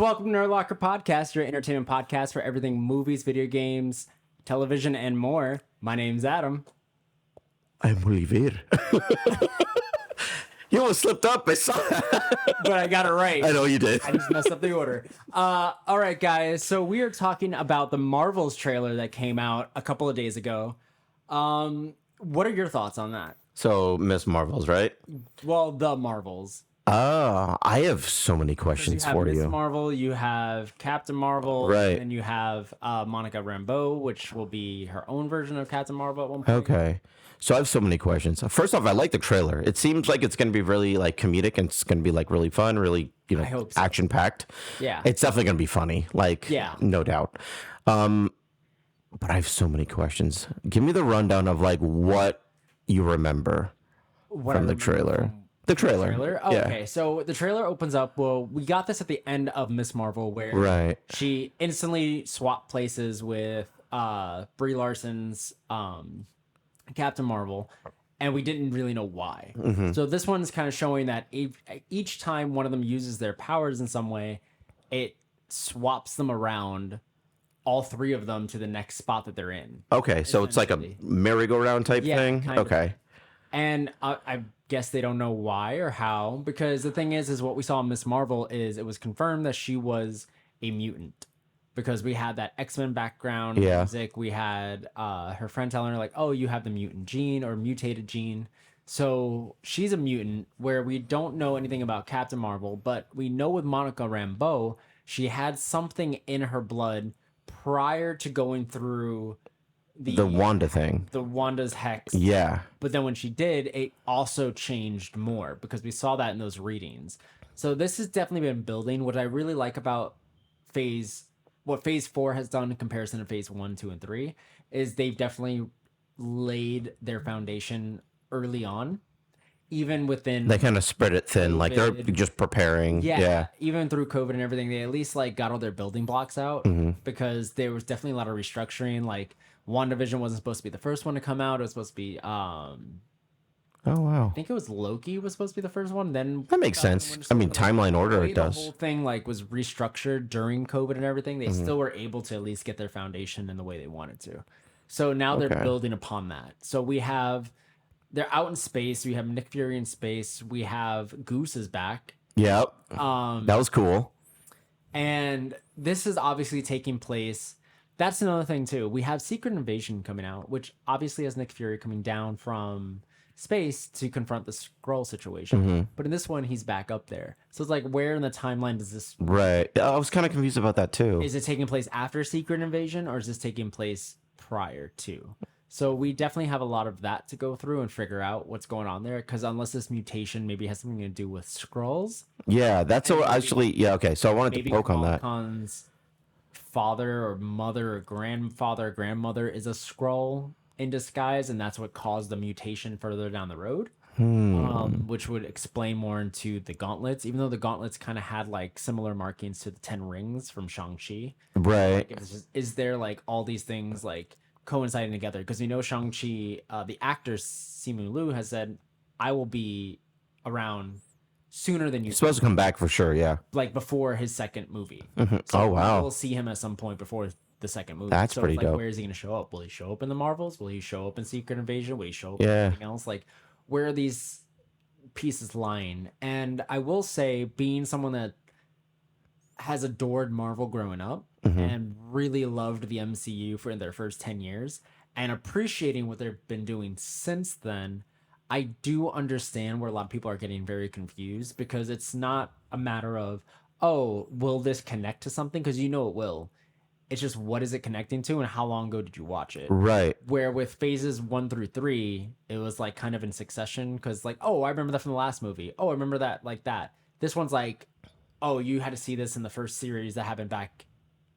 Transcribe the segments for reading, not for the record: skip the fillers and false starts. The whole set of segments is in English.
welcome to Nerd Locker Podcast, your entertainment podcast for everything movies, video games, television, and more. My name's Adam. I'm Oliver. You almost slipped up. I saw that. But I got it right. I know you did. I just messed up the order. All right, guys. So we are talking about the Marvels trailer that came out a couple of days ago. What are your thoughts on that? So, Miss Marvels, right? Well, the Marvels. I have so many questions for Miss you. Marvel, you have Captain Marvel, Right. and you have Monica Rambeau, which will be her own version of Captain Marvel at one point. Okay. So I have so many questions. First off, I like the trailer. It seems like it's going to be really like comedic and it's going to be like really fun, really, I hope so. action packed. Yeah. It's definitely going to be funny. Like, Yeah. no doubt. But I have so many questions. Give me the rundown of like what you remember from the trailer. The trailer. Oh, Yeah. okay, so the trailer opens up. Well, we got this at the end of Miss Marvel, where Right. she instantly swapped places with Brie Larson's Captain Marvel, and we didn't really know why. So this one's kind of showing that each time one of them uses their powers in some way, it swaps them around, all three of them, to the next spot that they're in. Okay, so it's like a merry-go-round type thing? kind of. Okay. And I guess they don't know why or how, because the thing is what we saw in Miss Marvel is it was confirmed that she was a mutant, because we had that X-Men background music. We had her friend telling her like, oh, you have the mutant gene or mutated gene. So she's a mutant, where we don't know anything about Captain Marvel, but we know with Monica Rambeau, she had something in her blood prior to going through the Wanda thing. the Wanda's hex. Yeah. But then when she did, it also changed more, because we saw that in those readings. So this has definitely been building. What I really like about what phase 4 has done in comparison to phase 1, 2, and 3 is they've definitely laid their foundation early on, even within. They kind of spread it thin, like they're COVID. just preparing. Yeah. Even through COVID and everything, they at least like got all their building blocks out, because there was definitely a lot of restructuring. Like WandaVision wasn't supposed to be the first one to come out. It was supposed to be Oh, wow. I think it was Loki was supposed to be the first one. Then That makes sense. I mean, timeline order, it the does. whole thing like was restructured during COVID and everything. They still were able to at least get their foundation in the way they wanted to. So now they're building upon that. So they're out in space. We have Nick Fury in space. We have Goose is back. Yep. That was cool. And this is obviously taking place. That's another thing too. We have Secret Invasion coming out, which obviously has Nick Fury coming down from space to confront the Skrull situation. But in this one, he's back up there. So it's like, where in the timeline does this? Right. I was kind of confused about that too. Is it taking place after Secret Invasion, or is this taking place prior to? So we definitely have a lot of that to go through and figure out what's going on there. Because unless this mutation maybe has something to do with Skrulls. Yeah, that's so actually. Yeah. Okay. So I wanted to poke on that. Khan's father or mother or grandfather or grandmother is a Skrull in disguise, and that's what caused the mutation further down the road, which would explain more into the gauntlets, even though the gauntlets kind of had like similar markings to the 10 rings from Shang-Chi. Right. Like, is there like all these things like coinciding together? Because we know Shang-Chi, the actor Simu Liu has said, I will be around sooner than you. He's supposed to come back for sure. Yeah. Like before his second movie. Oh, wow. We'll see him at some point before the second movie. That's pretty like, dope. Where is he going to show up? Will he show up in the Marvels? Will he show up in Secret Invasion? Will he show up Yeah. in anything else? Like, where are these pieces lying? And I will say, being someone that has adored Marvel growing up and really loved the MCU for their first 10 years and appreciating what they've been doing since then, I do understand where a lot of people are getting very confused, because it's not a matter of, oh, will this connect to something? Because you know it will. It's just, what is it connecting to and how long ago did you watch it? Right. Where with phases 1 through 3, it was like kind of in succession, because like, oh, I remember that from the last movie. Oh, I remember that like that. This one's like, oh, you had to see this in the first series that happened back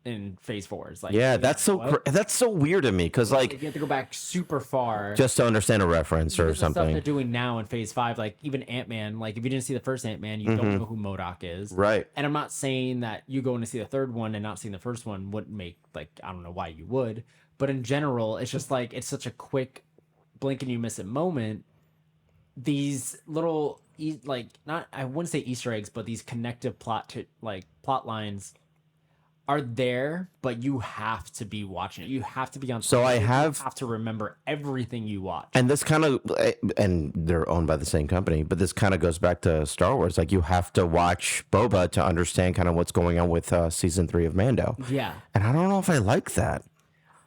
in phase 4. It's like, Yeah, that's so weird to me, because like you have to go back super far just to understand a reference or the stuff they're something. doing now in phase 5, like even Ant-Man, like if you didn't see the first Ant-Man, you don't know who MODOK is. Right. And I'm not saying that you going to see the third one and not seeing the first one wouldn't make, like, I don't know why you would, but in general, it's just like, it's such a quick blink and you miss it moment these little like not I wouldn't say Easter eggs, but these connective plot lines are there, but you have to be watching it. You have to be on. So I have to remember everything you watch. And this kind of, and they're owned by the same company, but this kind of goes back to Star Wars. Like you have to watch Boba to understand kind of what's going on with season 3 of Mando. Yeah, and I don't know if I like that.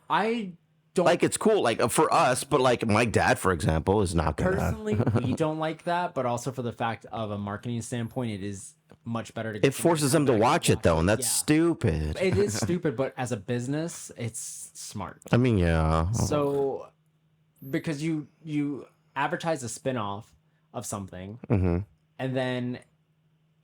I don't like. It's cool, like for us, but like my dad, for example, is not gonna. Personally, we don't like that, but also for the fact of a marketing standpoint, it is much better to. It forces them to watch it though, and that's stupid. It is stupid, but as a business, it's smart. I mean, yeah. So, because you advertise a spinoff of something, and then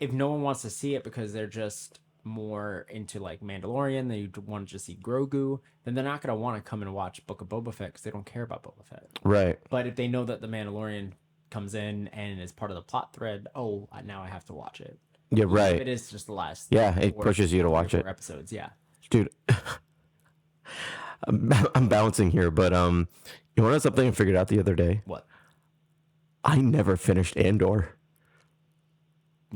if no one wants to see it because they're just more into like Mandalorian, they want to just see Grogu, then they're not going to want to come and watch Book of Boba Fett because they don't care about Boba Fett. Right. But if they know that the Mandalorian comes in and is part of the plot thread, now I have to watch it. Yeah, right. It is just the last. Yeah, it pushes you to watch it. Episodes, yeah. Dude, I'm bouncing here, but you want to know something I figured out the other day? What? I never finished Andor.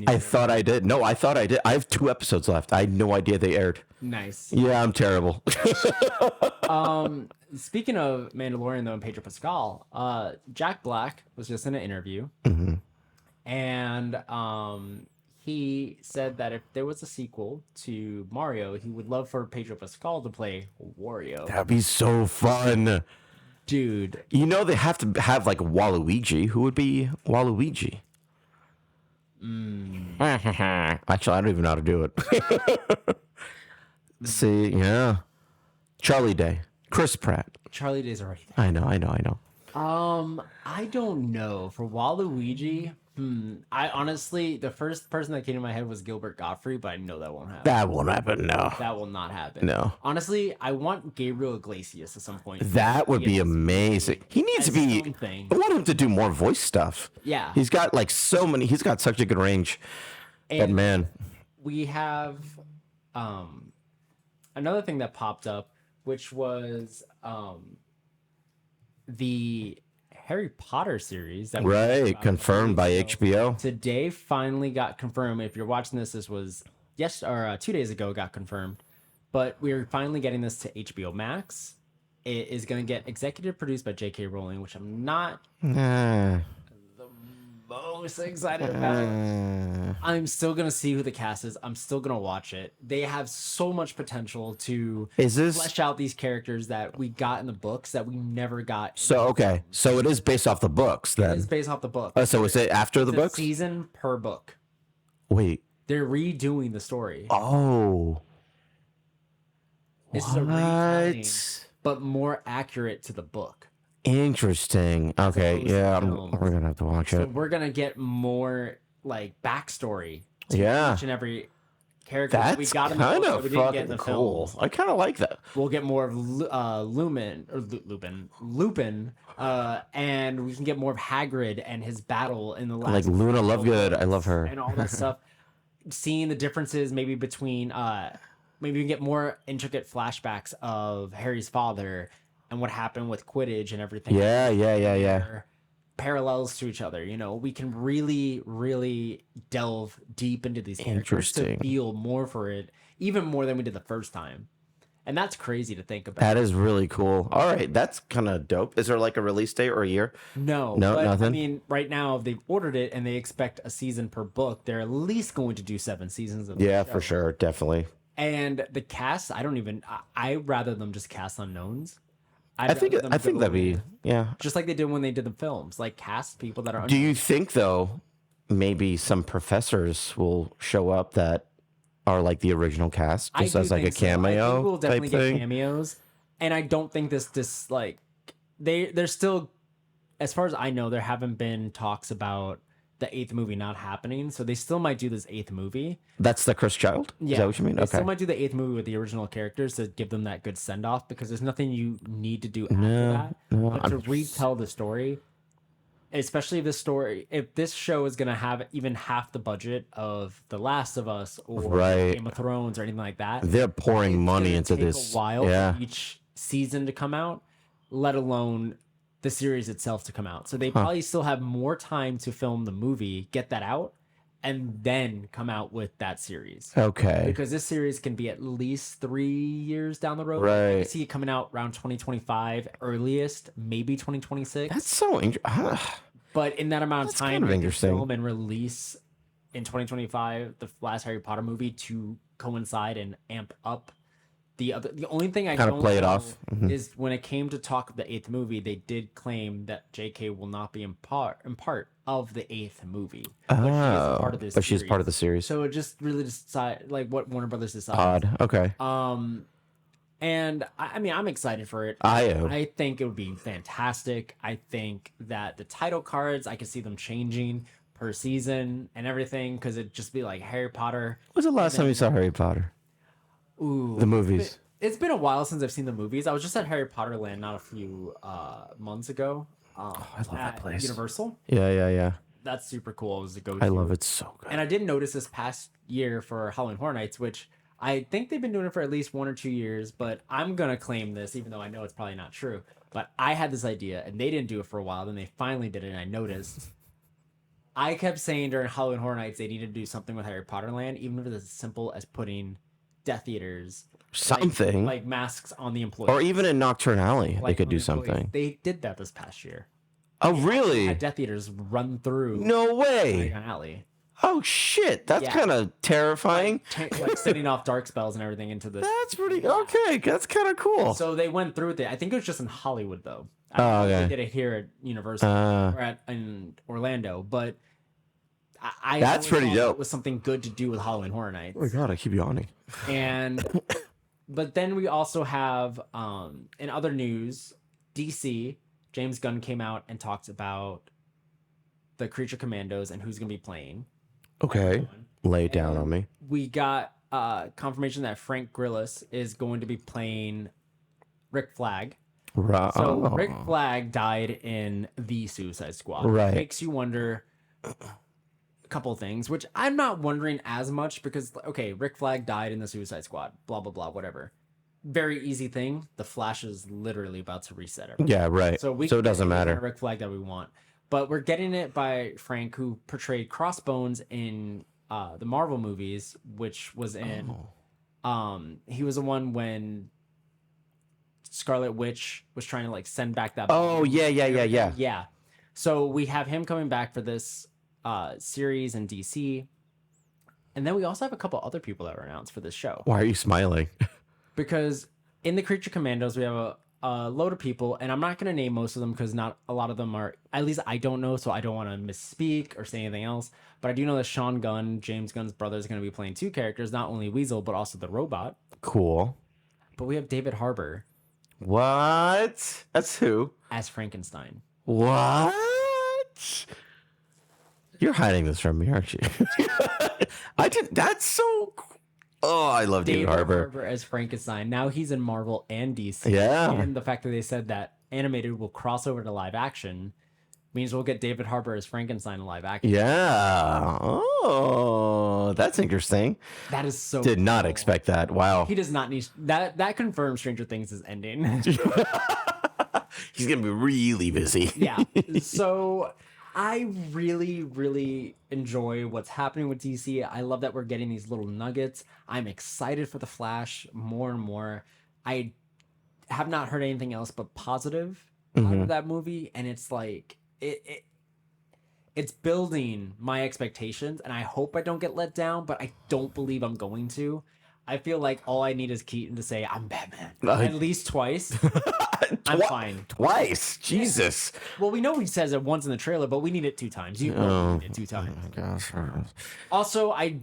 I thought I did. No, I thought I did. I have 2 episodes left. I had no idea they aired. Nice. Yeah, I'm terrible. Speaking of Mandalorian, though, and Pedro Pascal, Jack Black was just in an interview, and he said that if there was a sequel to Mario, he would love for Pedro Pascal to play Wario. That'd be so fun. Dude. You know they have to have like Waluigi. Who would be Waluigi? Actually, I don't even know how to do it. See, yeah. Charlie Day. Chris Pratt. Charlie Day's already there. I know. I don't know. For Waluigi, I honestly, the first person that came to my head was Gilbert Gottfried, but I know that won't happen. That won't happen, no. That will not happen. No. Honestly, I want Gabriel Iglesias at some point. That would be amazing. He needs to be. Something. I want him to do more voice stuff. Yeah. He's got like so many. He's got such a good range. That man. We have another thing that popped up, which was the Harry Potter series that right confirmed by HBO today. Finally got confirmed. If you're watching this was 2 days ago. Got confirmed, but we're finally getting this to HBO Max. It is going to get executive produced by J.K. Rowling, which I'm not the most excited about. I'm still going to see who the cast is. I'm still going to watch it. They have so much potential to flesh out these characters that we got in the books that we never got. So, okay. So it is based off the books then? It's based off the book. So is it after the books? Season per book. Wait. They're redoing the story. Oh. This is a retelling, but more accurate to the book. Interesting. Okay, yeah, we're gonna have to watch it. We're gonna get more like backstory to each and every character. That's we got kind of we didn't get in the cool. films. I kind of like that. We'll get more of Lupin, and we can get more of Hagrid and his battle in the last. Like Luna Lovegood, I love her, and all that stuff. Seeing the differences maybe between maybe we can get more intricate flashbacks of Harry's father and what happened with Quidditch and everything. Yeah. Parallels to each other. You know, we can really, really delve deep into these characters to feel more for it, even more than we did the first time. And that's crazy to think about. That is really cool. All right, that's kind of dope. Is there like a release date or a year? No, nothing. I mean, right now they've ordered it and they expect a season per book. They're at least going to do 7 seasons of the show. For sure, definitely. And the cast, I'd rather them just cast unknowns. I think that'd be just like they did when they did the films, like cast people that are. Do you think though, maybe some professors will show up that are like the original cast, just as like a cameo? I think we'll definitely type get thing? cameos, and I don't think this like they're still, as far as I know, there haven't been talks about the 8th movie not happening, so they still might do this 8th movie. That's the Chris Child? Yeah. Is that what you mean? They still might do the 8th movie with the original characters to give them that good send-off, because there's nothing you need to do after that. But to retell the story, especially if this show is going to have even half the budget of The Last of Us or Game of Thrones or anything like that. They're pouring money into this. A while for each season to come out, let alone the series itself to come out. So they probably still have more time to film the movie, get that out, and then come out with that series. Okay. Because this series can be at least 3 years down the road. Right. I can see it coming out around 2025, earliest, maybe 2026. That's so interesting. But in that amount of time, kind of to film and release in 2025 the last Harry Potter movie to coincide and amp up the only thing I kind don't of play it know off is when it came to talk of the 8th movie, they did claim that JK will not be in part of the 8th movie. But she is a part of this she's part of the series. So it just really decide like what Warner Brothers decides. Odd. Okay. And I mean, I'm excited for it. I am. I think it would be fantastic. I think that the title cards, I could see them changing per season and everything because it'd just be like Harry Potter. When was the last time you saw Harry Potter? Ooh, the movies. It's been a while since I've seen the movies. I was just at Harry Potter Land not a few months ago. I love that place. Universal. Yeah. That's super cool. It was a go-to. I love it so good. And I did notice this past year for Halloween Horror Nights, which I think they've been doing it for at least 1 or 2 years, but I'm going to claim this, even though I know it's probably not true. But I had this idea, and they didn't do it for a while. Then they finally did it, and I noticed. I kept saying during Halloween Horror Nights they needed to do something with Harry Potter Land, even if it's as simple as putting Death Eaters, something like masks on the employees, or even in Nocturne Alley, like they could do something. They did that this past year. Oh, really? Had Death Eaters run through. No way. Nocturne Alley. Oh shit, that's kind of terrifying. Like setting off dark spells and everything into the. That's pretty okay. That's kind of cool. So they went through with it. I think it was just in Hollywood though. Oh, okay. They did it here at Universal or in Orlando, but I that's pretty dope. It was something good to do with Halloween Horror Nights. Oh my god, I keep yawning. And but then we also have in other news, DC, James Gunn came out and talked about the Creature Commandos and who's going to be playing. Okay, lay it down on me. We got confirmation that Frank Grillis is going to be playing Rick Flag. Right. So Rick Flag died in the Suicide Squad. Right. It makes you wonder a couple of things, which I'm not wondering as much because, okay, Rick Flag died in the Suicide Squad, blah, blah, blah, whatever. Very easy thing. The Flash is literally about to reset everything. Yeah, right. So it doesn't matter. Rick Flag that we want. But we're getting it by Frank, who portrayed Crossbones in the Marvel movies, which was in... he was the one when Scarlet Witch was trying to like send back that... Oh, yeah. Yeah. So we have him coming back for this series in DC. And then we also have a couple other people that were announced for this show. Why are you smiling? Because in the Creature Commandos, we have a load of people, and I'm not going to name most of them because not a lot of them are, at least I don't know, so I don't want to misspeak or say anything else. But I do know that Sean Gunn, James Gunn's brother, is going to be playing 2 characters, not only Weasel, but also the robot. Cool. But we have David Harbour. What? That's who? As Frankenstein. What? You're hiding this from me, aren't you? I did. That's so cool. Oh, I love David Harbour as Frankenstein. Now he's in Marvel and DC. Yeah. And the fact that they said that animated will cross over to live action means we'll get David Harbour as Frankenstein in live action. Yeah. Oh, that's interesting. That is so Did not expect that. Wow. He does not need that. That confirms Stranger Things is ending. He's gonna be really busy. Yeah. So I really, really enjoy what's happening with DC. I love that we're getting these little nuggets. I'm excited for The Flash more and more. I have not heard anything else but positive out of that movie, and it's like it's building my expectations, and I hope I don't get let down, but I don't believe I'm going to. I feel like all I need is Keaton to say, I'm Batman. At least twice. I'm fine. Twice? Jesus. Well, we know he says it once in the trailer, but we need it 2 times. You need it 2 times. Oh, gosh. Also, I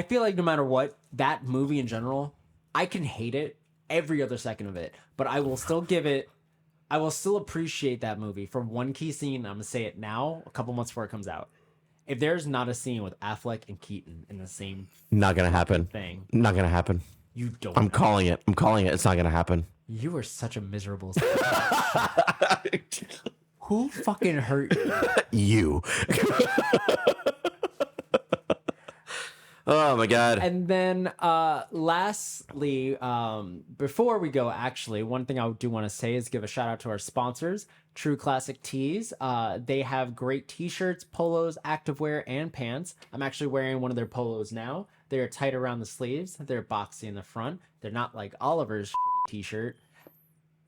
feel like no matter what, that movie in general, I can hate it every other second of it, but I will still appreciate that movie for one key scene. I'm going to say it now, a couple months before it comes out. If there's not a scene with Affleck and Keaton in the same not gonna happen thing, not gonna happen. You don't. I'm calling it. It's not gonna happen. You are such a miserable. Who fucking hurt you? You. Oh my god. And then lastly, before we go, actually, one thing I do want to say is give a shout out to our sponsors, True Classic Tees. They have great t-shirts, polos, activewear, and pants. I'm actually wearing one of their polos now. They're tight around the sleeves. They're boxy in the front. They're not like Oliver's t-shirt.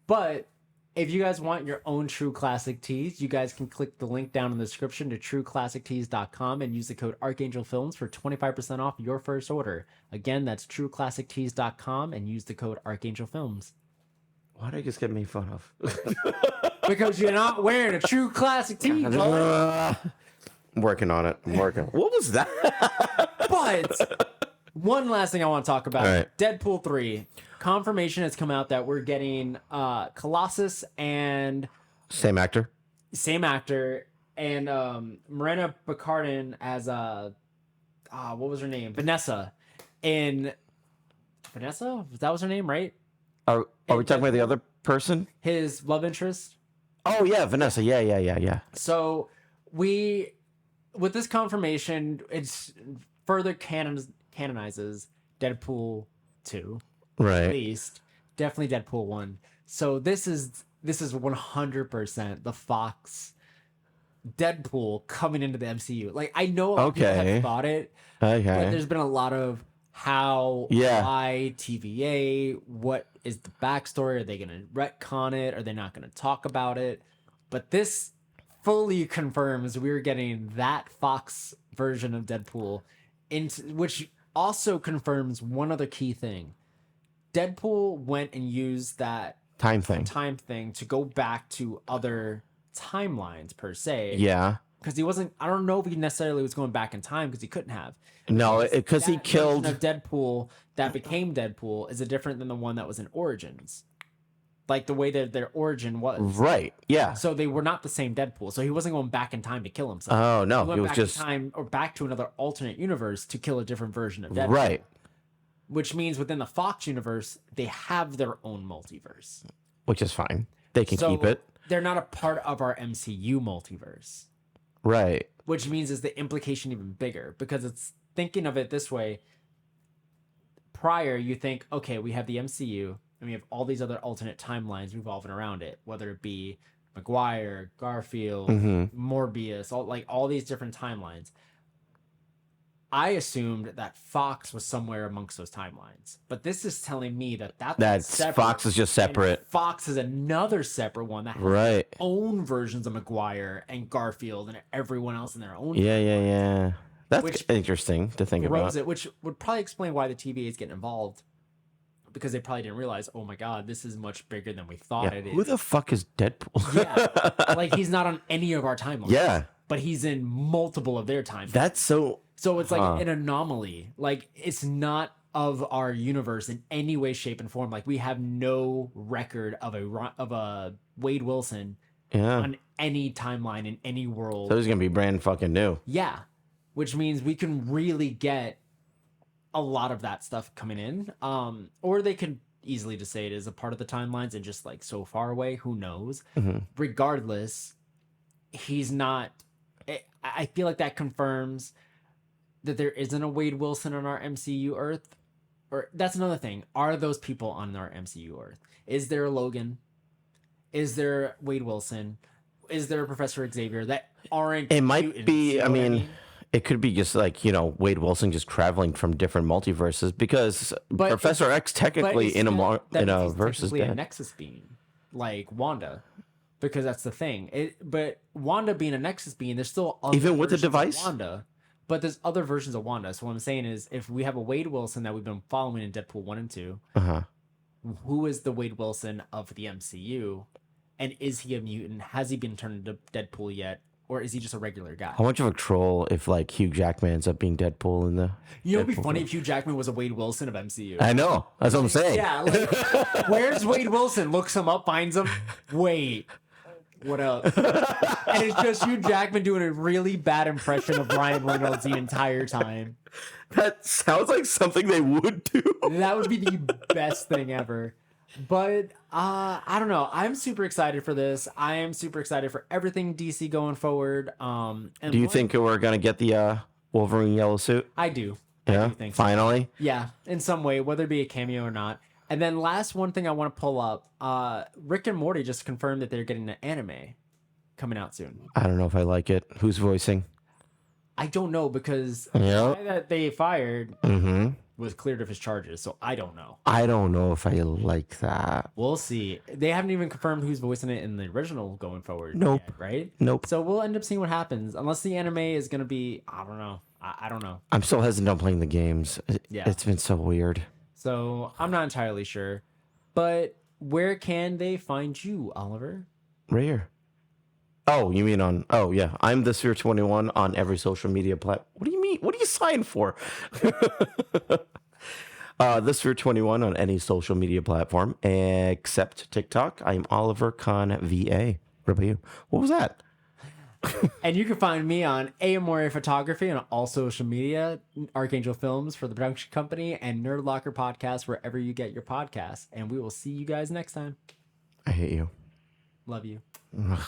But if you guys want your own True Classic Tees, you guys can click the link down in the description to trueclassictees.com and use the code Archangel Films for 25% off your first order. Again, that's trueclassictees.com and use the code Archangel Films. Why did I just get made fun of? Because you're not wearing a True Classic tee. I'm working on it. I'm working. What was that? But one last thing I want to talk about. Right. Deadpool 3. Confirmation has come out that we're getting Colossus and... Same actor and Morena Baccarin as what was her name? Vanessa. Vanessa? That was her name, right? Are we talking about the other person? His love interest? Oh, yeah, Vanessa. Yeah. So with this confirmation, it's further canonizes Deadpool 2. Right. At least. Definitely Deadpool 1. So this is 100% the Fox Deadpool coming into the MCU. Like, I know a lot of people have thought it, but there's been a lot of why TVA, what is the backstory? Are they going to retcon it? Are they not going to talk about it? But this fully confirms we're getting that Fox version of Deadpool, which also confirms one other key thing. Deadpool went and used that time thing to go back to other timelines per se. Yeah. Because he wasn't, I don't know if he necessarily was going back in time because he couldn't have. No, because he killed... of Deadpool that became Deadpool is different than the one that was in Origins. Like the way that their origin was. Right, yeah. So they were not the same Deadpool. So he wasn't going back in time to kill himself. Oh, no. He was just... back to another alternate universe to kill a different version of Deadpool. Right. Which means within the Fox universe, they have their own multiverse. Which is fine. They can keep it. They're not a part of our MCU multiverse. Right. Which means is the implication even bigger. Because it's thinking of it this way. Prior, you think, okay, we have the MCU, and we have all these other alternate timelines revolving around it. Whether it be Maguire, Garfield, Morbius, all these different timelines. I assumed that Fox was somewhere amongst those timelines, but this is telling me that's separate. Fox is just separate. Fox is another separate one that has their own versions of Maguire and Garfield and everyone else in their own. Yeah. That's interesting to think about. Which would probably explain why the TVA is getting involved, because they probably didn't realize, oh my god, this is much bigger than we thought it is. Who the fuck is Deadpool? Yeah, like he's not on any of our timelines. Yeah, but he's in multiple of their timelines. That's so. So it's like an anomaly. Like, it's not of our universe in any way, shape, and form. Like, we have no record of a Wade Wilson on any timeline in any world. So he's gonna be brand fucking new. Yeah, which means we can really get a lot of that stuff coming in. Or they could easily just say it is a part of the timelines and just like so far away. Who knows? Regardless, he's not. I feel like that confirms that there isn't a Wade Wilson on our MCU Earth. Or that's another thing. Are those people on our MCU Earth? Is there a Logan? Is there Wade Wilson? Is there a Professor Xavier that aren't? It might be. I mean, it could be just like, Wade Wilson just traveling from different multiverses, because Professor X technically in a verse is a Nexus being like Wanda. Because that's the thing. But Wanda being a Nexus being, there's still other even with the device Wanda. But there's other versions of Wanda. So what I'm saying is, if we have a Wade Wilson that we've been following in Deadpool 1 and 2, who is the Wade Wilson of the MCU? And is he a mutant? Has he been turned into Deadpool yet? Or is he just a regular guy? How much of a troll if like Hugh Jackman ends up being Deadpool in the... It'd be funny if Hugh Jackman was a Wade Wilson of MCU. I know. That's what I'm saying. Yeah. Like, where's Wade Wilson? Looks him up, finds him. Wait. What up? And it's just Hugh Jackman doing a really bad impression of Ryan Reynolds the entire time. That sounds like something they would do. That would be the best thing ever. But I don't know. I'm super excited for this. I am super excited for everything DC going forward. And do you think we're gonna get the Wolverine yellow suit? I do. Yeah, I do think finally. So. Yeah, in some way, whether it be a cameo or not. And then last one thing I want to pull up, Rick and Morty just confirmed that they're getting an anime coming out soon. I don't know if I like it. Who's voicing? I don't know because the Yep. guy that they fired Mm-hmm. was cleared of his charges, so I don't know. I don't know if I like that. We'll see. They haven't even confirmed who's voicing it in the original going forward. Nope. Yet, right? Nope. So we'll end up seeing what happens. Unless the anime is going to be, I don't know. I don't know. I'm still hesitant on playing the games. Yeah. It's been so weird. So I'm not entirely sure. But where can they find you, Oliver? Right here. Oh, you mean on... Oh, yeah. I'm the Sphere 21 on every social media platform. What do you mean? What do you sign for? The Sphere 21 on any social media platform except TikTok. I'm Oliver Con VA. What about you? What was that? And you can find me on Amore Photography on all social media, Archangel Films for the production company, and Nerd Locker Podcast wherever you get your podcasts. And we will see you guys next time. I hate you. Love you. Ugh.